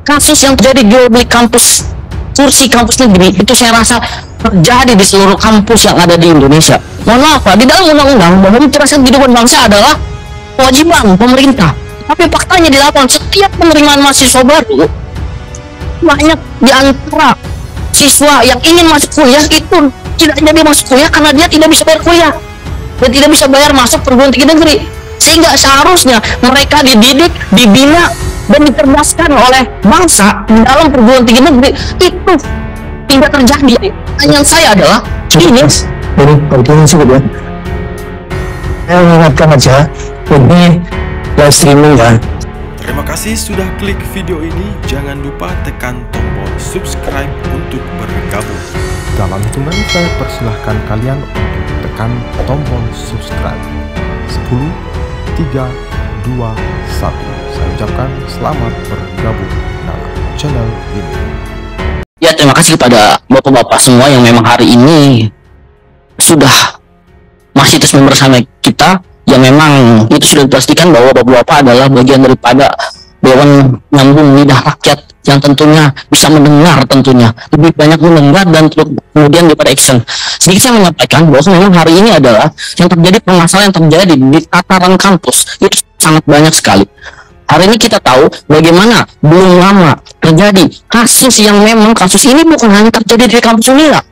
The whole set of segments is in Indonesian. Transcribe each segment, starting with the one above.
kasus yang terjadi jual beli kampus kursi kampus negeri itu saya rasa terjadi di seluruh kampus yang ada di Indonesia. Mohon maaf Pak, di dalam undang-undang bahwa mencerdaskan kehidupan bangsa adalah kewajiban pemerintah. Tapi faktanya di lapangan setiap penerimaan mahasiswa baru, banyak di antara siswa yang ingin masuk kuliah itu tidak jadi masuk kuliah karena dia tidak bisa bayar kuliah dan tidak bisa bayar masuk perguruan tinggi negeri. Sehingga seharusnya mereka dididik, dibina, dan dicerdaskan oleh bangsa di dalam perguruan tinggi negeri. Itu tidak terjadi. Pertanyaan saya adalah ini cukup ya. Saya mengingatkan aja ini live streaming ya. Terima kasih sudah klik video ini. Jangan lupa tekan tombol subscribe untuk bergabung. Dalam hitungan saya persilahkan kalian untuk tekan tombol subscribe. 10, 3, 2, 1. Saya ucapkan selamat bergabung dalam channel ini. ya, terima kasih kepada bapak-bapak semua yang memang hari ini sudah masih terus bersama kita. Ya memang itu sudah dipastikan bahwa bapak-bapak adalah bagian daripada Dewan Nyambung Lidah Rakyat yang tentunya bisa mendengar, tentunya lebih banyak mendengar dan kemudian daripada action. Sedikit saya menyampaikan bahwa memang hari ini adalah yang terjadi permasalahan yang terjadi di tataran kampus itu sangat banyak sekali. Hari ini kita tahu bagaimana belum lama terjadi kasus yang memang kasus ini bukan hanya terjadi di kampus Unila,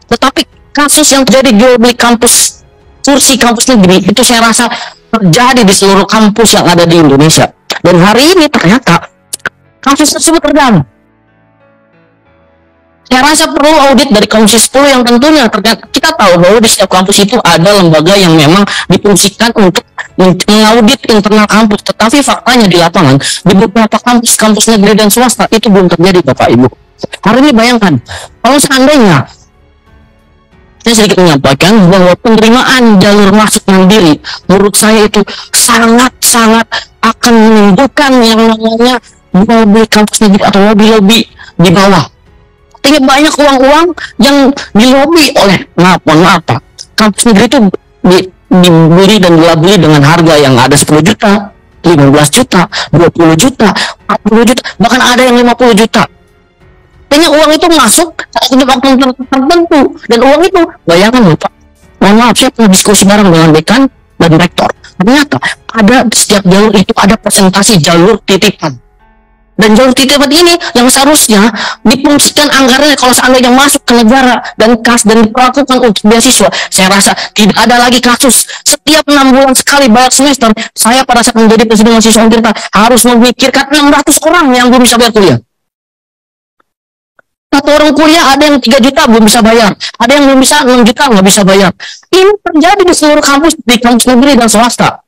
tetapi kasus yang terjadi jual beli kampus kursi kampus negeri itu saya rasa terjadi di seluruh kampus yang ada di Indonesia. Dan hari ini ternyata kasus tersebut redam. Saya rasa perlu audit dari Komisi 10 yang tentunya ternyata kita tahu bahwa di setiap kampus itu ada lembaga yang memang difungsikan untuk mengaudit internal kampus. Tetapi faktanya di lapangan di beberapa kampus negeri dan swasta itu belum terjadi Bapak Ibu. Hari ini bayangkan kalau seandainya saya sedikit menyampaikan bahwa penerimaan jalur masuk mandiri menurut saya itu sangat-sangat akan menimbulkan yang namanya lobby kampus negeri atau lobby di bawah. Artinya banyak uang-uang yang dilobi oleh maaf Pak, kampus negeri itu dibeli dan dilabeli dengan harga yang ada 10 juta, 15 juta, 20 juta, 40 juta, bahkan ada yang 50 juta. Artinya uang itu masuk untuk waktu tertentu, dan uang itu bayangkan Bapak, mohon maaf saya pernah diskusi bareng dengan dekan dan rektor, ternyata ada setiap jalur itu ada presentasi jalur titipan, dan jalur titipan ini yang seharusnya difungsikan anggarannya kalau seandainya masuk ke negara dan kas dan diperlakukan untuk beasiswa. Saya rasa tidak ada lagi kasus setiap 6 bulan sekali bayar semester. Saya pada saat menjadi presiden mahasiswa Untirta harus memikirkan 600 orang yang belum bisa bayar kuliah. Satu orang kuliah ada yang 3 juta belum bisa bayar, ada yang belum bisa 6 juta nggak bisa bayar. Ini terjadi di seluruh kampus, di kampus negeri dan swasta.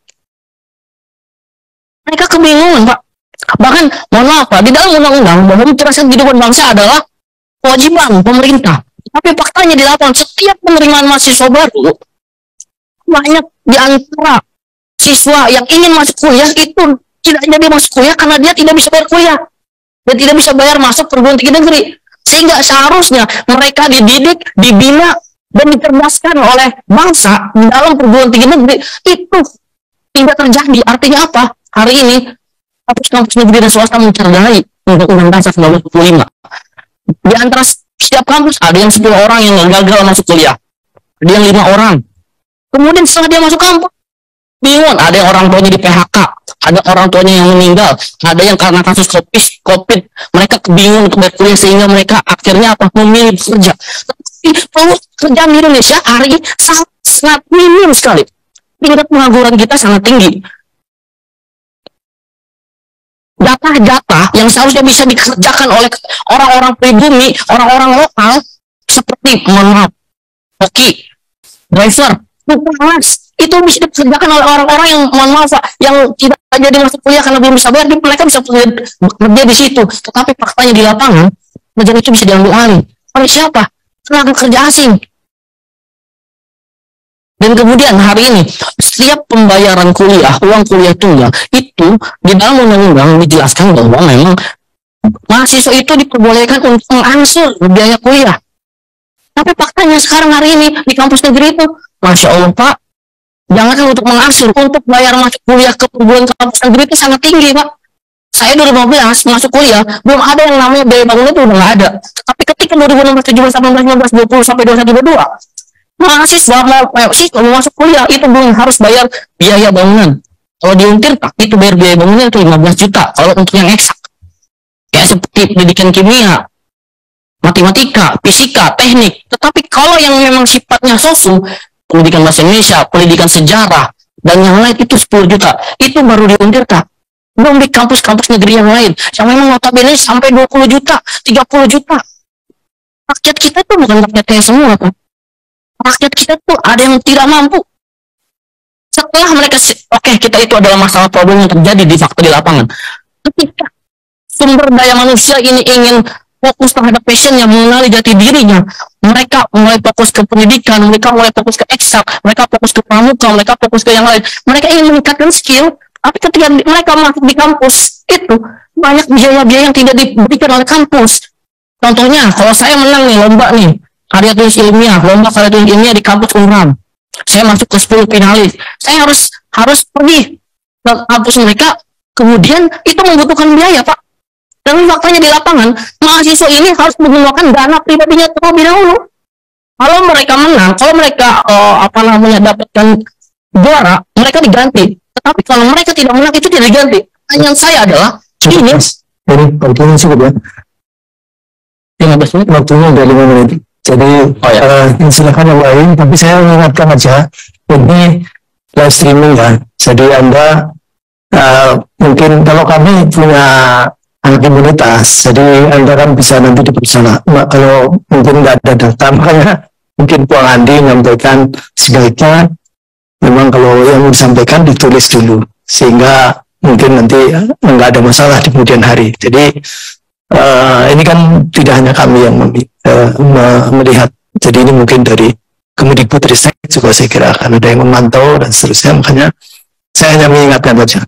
Mereka kebingungan Pak. Bahkan mohon maaf Pak, di dalam undang-undang bahwa mencerdaskan kehidupan bangsa adalah kewajiban pemerintah. Tapi faktanya di lapangan setiap penerimaan mahasiswa baru, banyak di antara siswa yang ingin masuk kuliah itu tidak jadi masuk kuliah karena dia tidak bisa bayar kuliah dan tidak bisa bayar masuk perguruan tinggi negeri. Sehingga seharusnya mereka dididik, dibina, dan dicerdaskan oleh bangsa di dalam perguruan tinggi negeri. Itu tidak terjadi. Artinya apa? Hari ini kampus negeri dan swasta mencerdai Undang-Undang Dasar 1945. Di antara setiap kampus ada yang 10 orang yang gagal masuk kuliah, ada yang 5 orang. Kemudian setelah dia masuk kampus, bingung, ada yang orang tuanya di PHK, ada orang tuanya yang meninggal, ada yang karena kasus COVID, mereka kebingungan untuk bayar kuliah sehingga mereka akhirnya memilih bekerja. Tapi pekerjaan di Indonesia hari ini sangat minim sekali. Tingkat pengangguran kita sangat tinggi. Data-data yang seharusnya bisa dikerjakan oleh orang-orang pribumi, orang-orang lokal seperti hoki, driver, itu bisa dikerjakan oleh orang-orang yang mohon maaf Pak, yang tidak jadi masuk kuliah karena belum bisa bayar, mereka bisa bekerja di situ. Tetapi faktanya di lapangan pekerjaan itu bisa diambil alih oleh siapa? Tenaga kerja asing. Dan kemudian hari ini setiap pembayaran kuliah, uang kuliah tunggal itu di dalam undang-undang dijelaskan bahwa memang mahasiswa itu diperbolehkan untuk mengangsur biaya kuliah. Tapi faktanya sekarang hari ini di kampus negeri itu, Masya Allah Pak, jangankan untuk mengangsur, untuk bayar masuk kuliah ke perguruan kampus negeri itu sangat tinggi Pak. Saya 2015 masuk kuliah, belum ada yang namanya biaya bangunan itu udah nggak ada. Tapi ketika 2016, 17, 18, 19, 20 sampai 21, 22, mahasiswa mau masuk kuliah itu belum harus bayar biaya bangunan. Kalau di Untirta itu bayar biaya bangunan itu 15 juta. Kalau untuk yang eksak, ya seperti pendidikan kimia, matematika, fisika, teknik. Tetapi kalau yang memang sifatnya sosum, pendidikan bahasa Indonesia, pendidikan sejarah, dan yang lain itu 10 juta. Itu baru di Untirta. Belum di kampus-kampus negeri yang lain. Yang memang notabene sampai 20 juta, 30 juta. Rakyat kita tuh bukan rakyat kayak semua, Pak. Rakyat kita tuh ada yang tidak mampu. Setelah mereka, oke, kita itu adalah masalah problem yang terjadi di fakta di lapangan. Ketika sumber daya manusia ini ingin fokus terhadap passionnya, mengenali jati dirinya, mereka mulai fokus ke pendidikan, mereka mulai fokus ke eksak, mereka fokus ke pramuka, mereka fokus ke yang lain. Mereka ingin meningkatkan skill, tapi ketika mereka masuk di kampus, itu banyak biaya-biaya yang tidak diberikan oleh kampus. Contohnya, kalau saya menang nih, lomba nih, karya tulis ilmiah, lomba karya tulis ilmiah di kampus Unram. Saya masuk ke 10 finalis. Saya harus pergi ke kampus mereka, kemudian itu membutuhkan biaya, Pak. Dan faktanya di lapangan, mahasiswa ini harus menggunakan dana pribadinya terlebih dahulu. Kalau mereka menang, kalau mereka dapatkan juara, mereka diganti. Tetapi kalau mereka tidak menang, itu tidak diganti. Pertanyaan saya adalah ini. Jadi waktunya cukup ya. 15 menit. Waktunya udah 5 menit. Jadi silakan yang lain. Tapi saya mengingatkan aja, ini live streaming ya. Jadi Anda mungkin kalau kami punya anak imunitas, jadi Anda kan bisa nanti diperiksa. Kalau mungkin nggak ada data, makanya mungkin Puang Andi menyampaikan sebaiknya memang kalau yang disampaikan ditulis dulu, sehingga mungkin nanti nggak ada masalah di kemudian hari. Jadi ini kan tidak hanya kami yang melihat, jadi ini mungkin dari Kemendikbudristek juga saya kira akan ada yang memantau dan seterusnya, makanya saya hanya mengingatkan saja.